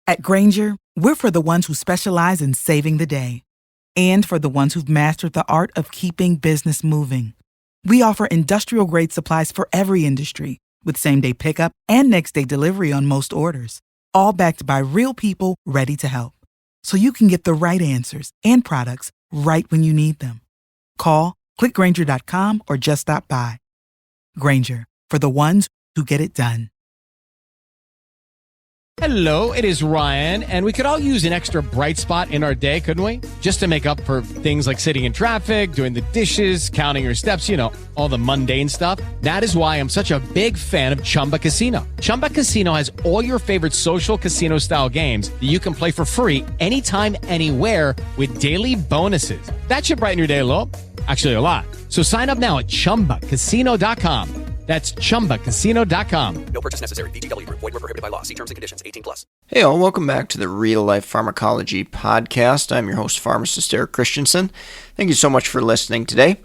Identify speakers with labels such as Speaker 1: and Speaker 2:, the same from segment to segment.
Speaker 1: At Granger, we're for the ones who specialize in saving the day and for the ones who've mastered the art of keeping business moving. We offer industrial-grade supplies for every industry with same-day pickup and next-day delivery on most orders, all backed by real people ready to help. So you can get the right answers and products right when you need them. Call, clickgranger.com, or just stop by. Granger, for the ones who get it done.
Speaker 2: Hello, it is Ryan, and we could all use an extra bright spot in our day, couldn't we? Just to make up for things like sitting in traffic, doing the dishes, counting your steps, all the mundane stuff. That is why I'm such a big fan of Chumba Casino. Chumba Casino has all your favorite social casino-style games that you can play for free anytime, anywhere with daily bonuses. That should brighten your day a little. Actually, a lot. So sign up now at ChumbaCasino.com. That's ChumbaCasino.com.
Speaker 3: No purchase necessary. VGW Group. Void where prohibited by law. See terms and conditions. 18+.
Speaker 4: Hey all, welcome back to the Real Life Pharmacology Podcast. I'm your host, pharmacist Eric Christensen. Thank you so much for listening today.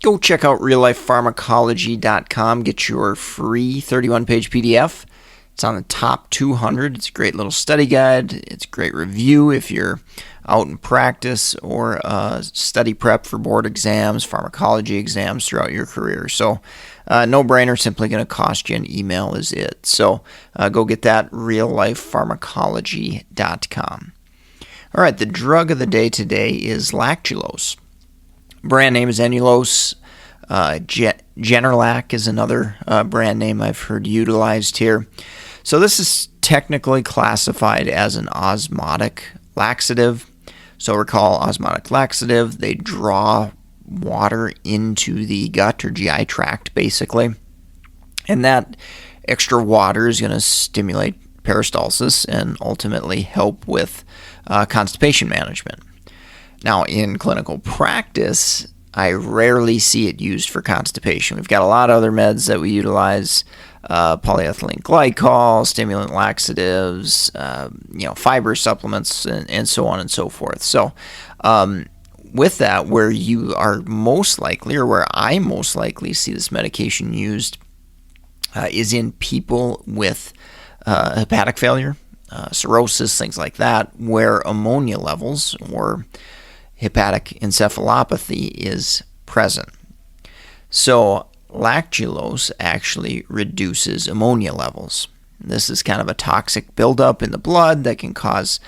Speaker 4: Go check out reallifepharmacology.com. Get your free 31-page PDF. It's on the top 200. It's a great little study guide. It's a great review if you're out in practice or study prep for board exams, pharmacology exams throughout your career. So no-brainer, simply going to cost you an email is it. So go get that, reallifepharmacology.com. All right, the drug of the day today is lactulose. Brand name is Enulose. Generlac is another brand name I've heard utilized here. So this is technically classified as an osmotic laxative. So recall osmotic laxative, they draw water into the gut or GI tract basically. And that extra water is going to stimulate peristalsis and ultimately help with constipation management. Now in clinical practice, I rarely see it used for constipation. We've got a lot of other meds that we utilize, polyethylene glycol, stimulant laxatives, fiber supplements, and so on and so forth. So with that, where you are most likely, or where I most likely see this medication used, is in people with hepatic failure, cirrhosis, things like that, where ammonia levels or hepatic encephalopathy is present. So lactulose actually reduces ammonia levels. This is kind of a toxic buildup in the blood that can cause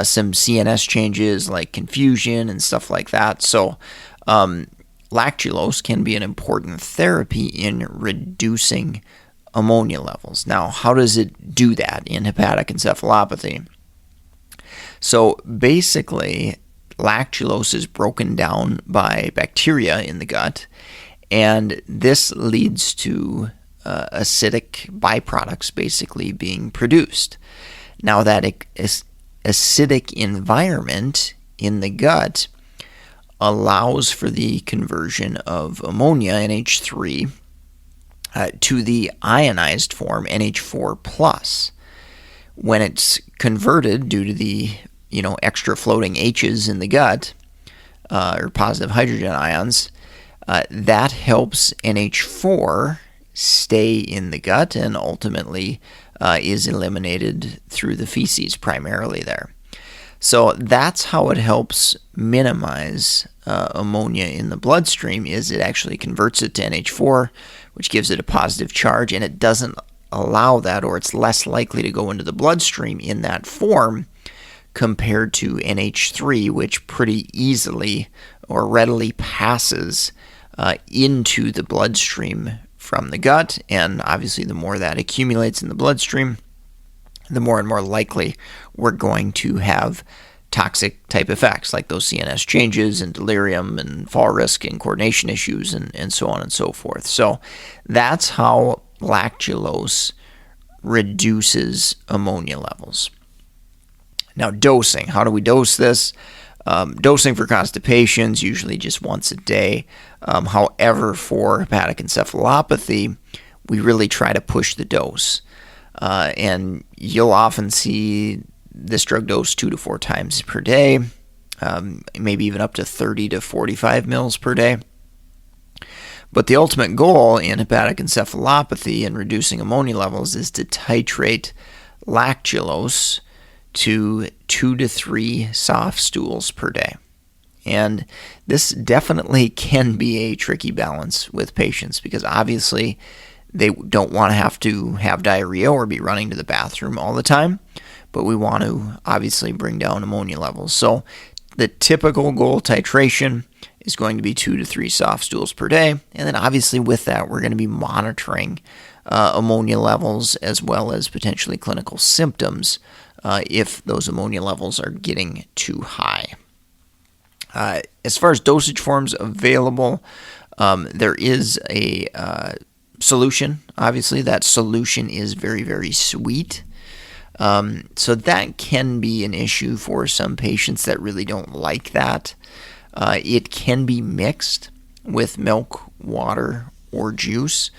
Speaker 4: some CNS changes like confusion and stuff like that. So lactulose can be an important therapy in reducing ammonia levels. Now, how does it do that in hepatic encephalopathy? So basically, lactulose is broken down by bacteria in the gut, and this leads to acidic byproducts basically being produced. Now that acidic environment in the gut allows for the conversion of ammonia, NH3, to the ionized form, NH4+. When it's converted due to the extra floating H's in the gut, or positive hydrogen ions, that helps NH4 stay in the gut and ultimately is eliminated through the feces primarily there. So that's how it helps minimize ammonia in the bloodstream, is it actually converts it to NH4, which gives it a positive charge, and it doesn't allow that, or it's less likely to go into the bloodstream in that form compared to NH3, which pretty easily or readily passes into the bloodstream from the gut. And obviously the more that accumulates in the bloodstream, the more and more likely we're going to have toxic type effects like those CNS changes and delirium and fall risk and coordination issues and so on and so forth. So that's how lactulose reduces ammonia levels. Now, dosing. How do we dose this? Dosing for constipation is usually just once a day. However, for hepatic encephalopathy, we really try to push the dose. And you'll often see this drug dose 2 to 4 times per day, maybe even up to 30 to 45 mils per day. But the ultimate goal in hepatic encephalopathy and reducing ammonia levels is to titrate lactulose to 2 to 3 soft stools per day. And this definitely can be a tricky balance with patients because obviously they don't want to have diarrhea or be running to the bathroom all the time, but we want to obviously bring down ammonia levels. So the typical goal titration is going to be 2 to 3 soft stools per day. And then obviously with that, we're going to be monitoring ammonia levels as well as potentially clinical symptoms if those ammonia levels are getting too high. As far as dosage forms available, there is a solution. Obviously, that solution is very, very sweet. So that can be an issue for some patients that really don't like that. It can be mixed with milk, water, or juice.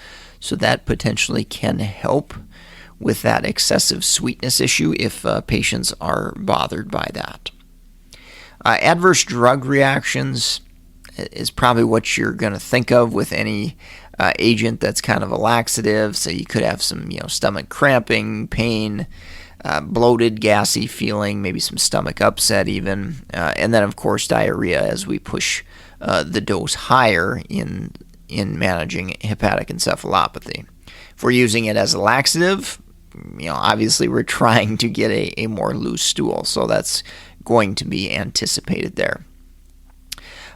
Speaker 4: So that potentially can help with that excessive sweetness issue if patients are bothered by that. Adverse drug reactions is probably what you're going to think of with any agent that's kind of a laxative. So you could have some, stomach cramping, pain, bloated, gassy feeling, maybe some stomach upset even, and then of course diarrhea as we push the dose higher in managing hepatic encephalopathy. If we're using it as a laxative, obviously we're trying to get a more loose stool, so that's going to be anticipated there.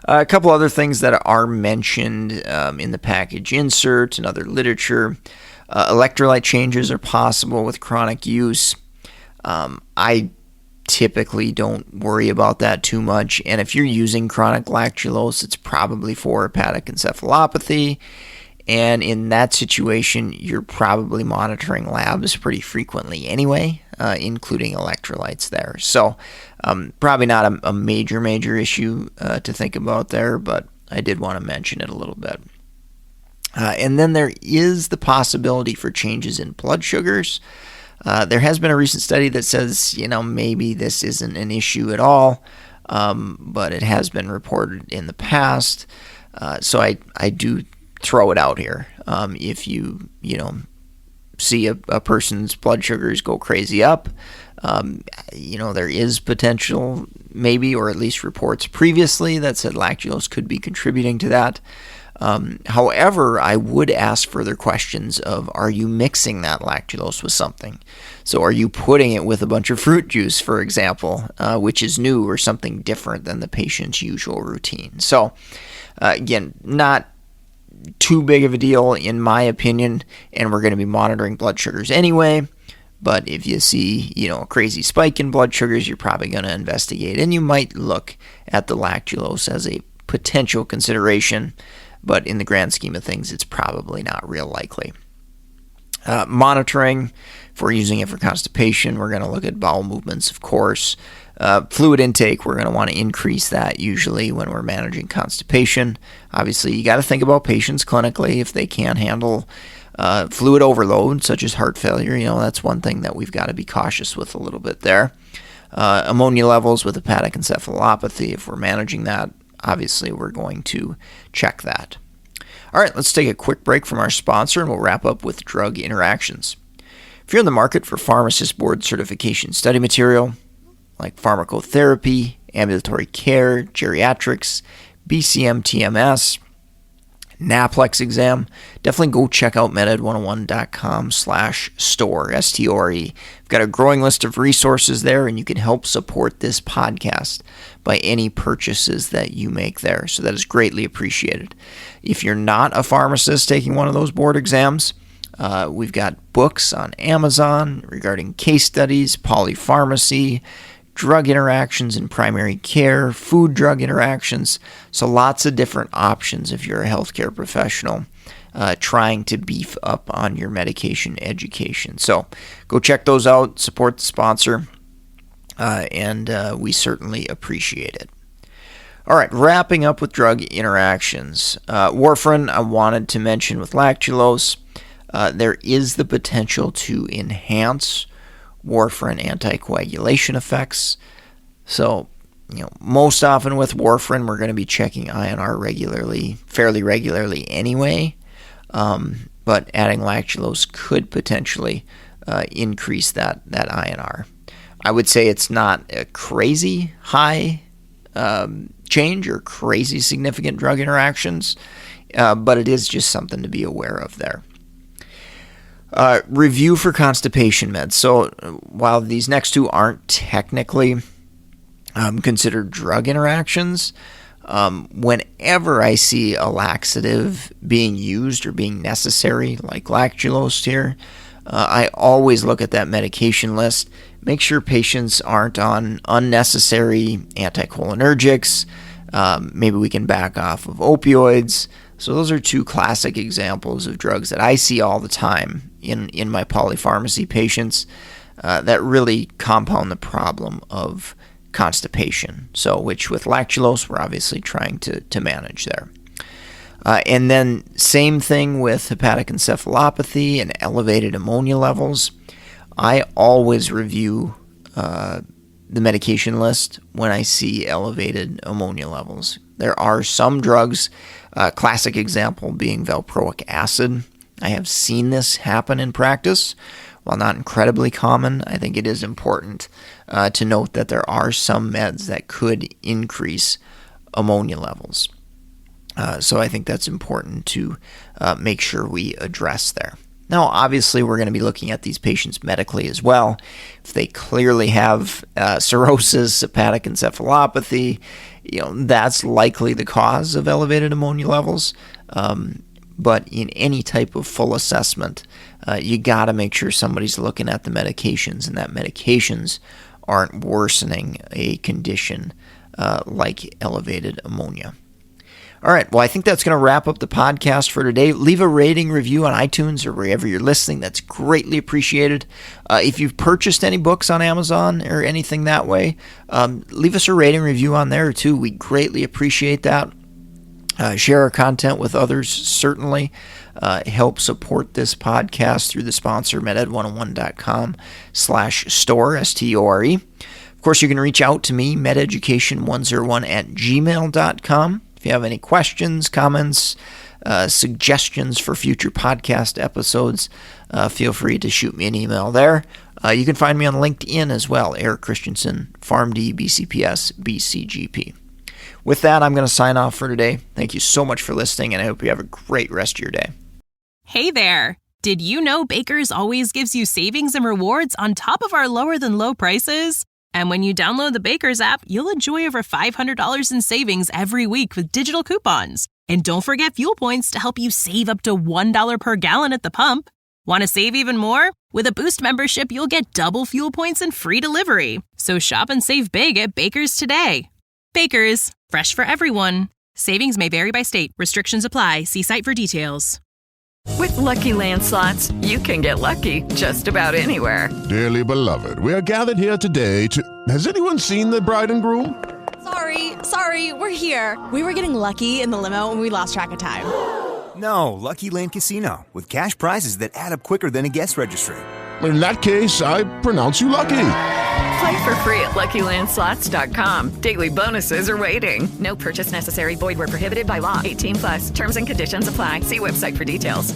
Speaker 4: A couple other things that are mentioned in the package insert and other literature. Electrolyte changes are possible with chronic use. I typically don't worry about that too much. And if you're using chronic lactulose, it's probably for hepatic encephalopathy. And in that situation, you're probably monitoring labs pretty frequently anyway, including electrolytes there. So probably not a major issue to think about there, but I did want to mention it a little bit. And then there is the possibility for changes in blood sugars. There has been a recent study that says, maybe this isn't an issue at all, but it has been reported in the past. So I do throw it out here. If you see a person's blood sugars go crazy up, there is potential maybe, or at least reports previously that said lactulose could be contributing to that. However, I would ask further questions of, are you mixing that lactulose with something? So are you putting it with a bunch of fruit juice, for example, which is new or something different than the patient's usual routine? So again, not too big of a deal in my opinion, and we're going to be monitoring blood sugars anyway. But if you see, a crazy spike in blood sugars, you're probably going to investigate, and you might look at the lactulose as a potential consideration. But in the grand scheme of things, it's probably not real likely. Monitoring, if we're using it for constipation, we're going to look at bowel movements, of course. Fluid intake, we're going to want to increase that usually when we're managing constipation. Obviously, you got to think about patients clinically if they can't handle fluid overload, such as heart failure. That's one thing that we've got to be cautious with a little bit there. Ammonia levels with hepatic encephalopathy, if we're managing that, obviously we're going to check that. All right, let's take a quick break from our sponsor and we'll wrap up with drug interactions. If you're in the market for pharmacist board certification study material like pharmacotherapy, ambulatory care, geriatrics, BCM TMS, NAPLEX exam, definitely go check out meded101.com/store, S-T-O-R-E. We've got a growing list of resources there, and you can help support this podcast by any purchases that you make there. So that is greatly appreciated. If you're not a pharmacist taking one of those board exams, we've got books on Amazon regarding case studies, polypharmacy, drug interactions in primary care, food drug interactions. So lots of different options if you're a healthcare professional trying to beef up on your medication education. So go check those out, support the sponsor, and we certainly appreciate it. All right, wrapping up with drug interactions. Warfarin, I wanted to mention with lactulose, there is the potential to enhance warfarin anticoagulation effects. So, most often with warfarin, we're going to be checking INR fairly regularly anyway. But adding lactulose could potentially increase that INR. I would say it's not a crazy high change or crazy significant drug interactions, but it is just something to be aware of there. Review for constipation meds. So while these next two aren't technically considered drug interactions, whenever I see a laxative being used or being necessary, like lactulose here, I always look at that medication list, make sure patients aren't on unnecessary anticholinergics. Maybe we can back off of opioids. So those are two classic examples of drugs that I see all the time in my polypharmacy patients that really compound the problem of constipation. So which with lactulose, we're obviously trying to manage there. And then same thing with hepatic encephalopathy and elevated ammonia levels. I always review the medication list when I see elevated ammonia levels. There are some drugs, classic example being valproic acid. I have seen this happen in practice. While not incredibly common, I think it is important to note that there are some meds that could increase ammonia levels. So I think that's important to make sure we address there. Now, obviously, we're going to be looking at these patients medically as well. If they clearly have cirrhosis, hepatic encephalopathy, that's likely the cause of elevated ammonia levels. But in any type of full assessment, you got to make sure somebody's looking at the medications and that medications aren't worsening a condition like elevated ammonia. All right, well, I think that's going to wrap up the podcast for today. Leave a rating review on iTunes or wherever you're listening. That's greatly appreciated. If you've purchased any books on Amazon or anything that way, leave us a rating review on there too. We greatly appreciate that. Share our content with others, certainly. Help support this podcast through the sponsor, meded101.com/store, S-T-O-R-E. Of course, you can reach out to me, mededucation101@gmail.com. If you have any questions, comments, suggestions for future podcast episodes, feel free to shoot me an email there. You can find me on LinkedIn as well, Eric Christensen, PharmD, BCPS, BCGP. With that, I'm going to sign off for today. Thank you so much for listening, and I hope you have a great rest of your day.
Speaker 5: Hey there! Did you know Baker's always gives you savings and rewards on top of our lower-than-low prices? And when you download the Baker's app, you'll enjoy over $500 in savings every week with digital coupons. And don't forget fuel points to help you save up to $1 per gallon at the pump. Want to save even more? With a Boost membership, you'll get double fuel points and free delivery. So shop and save big at Baker's today. Baker's, fresh for everyone. Savings may vary by state. Restrictions apply. See site for details.
Speaker 6: With Lucky Land Slots, you can get lucky just about anywhere.
Speaker 7: Dearly beloved, we are gathered here today to... Has anyone seen the bride and groom?
Speaker 8: Sorry, we're here. We were getting lucky in the limo and we lost track of time.
Speaker 9: No, Lucky Land Casino, with cash prizes that add up quicker than a guest registry.
Speaker 7: In that case, I pronounce you lucky.
Speaker 6: Play for free at LuckyLandSlots.com. Daily bonuses are waiting. No purchase necessary. Void where prohibited by law. 18+. Terms and conditions apply. See website for details.